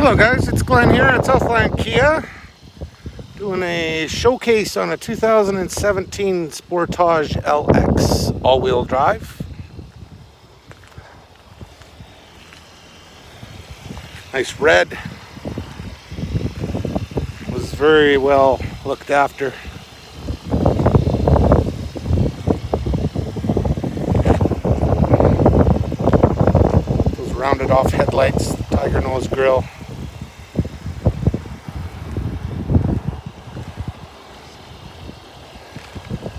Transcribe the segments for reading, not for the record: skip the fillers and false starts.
Hello guys, it's Glenn here at Southland Kia, doing a showcase on a 2017 Sportage LX all-wheel drive. Nice red, was very well looked after. Those rounded off headlights, tiger nose grille.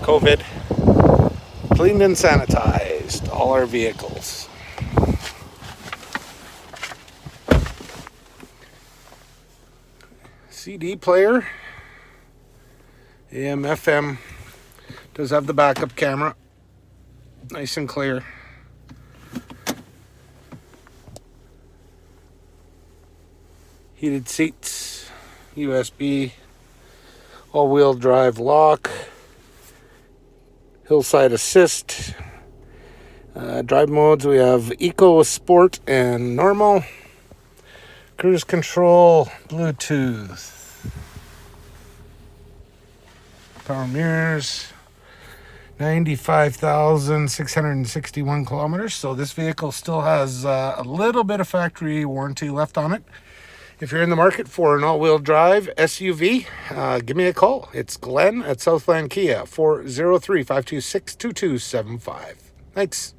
COVID, cleaned and sanitized all our vehicles. CD player, AM, FM, does have the backup camera, nice and clear. Heated seats, USB, all-wheel drive lock, hillside assist. Drive modes, we have Eco, Sport, and Normal. Cruise control, Bluetooth. Power mirrors. 95,661 kilometers. So this vehicle still has a little bit of factory warranty left on it. If you're in the market for an all-wheel drive SUV, give me a call. It's Glenn at Southland Kia, 403-526-2275. Thanks.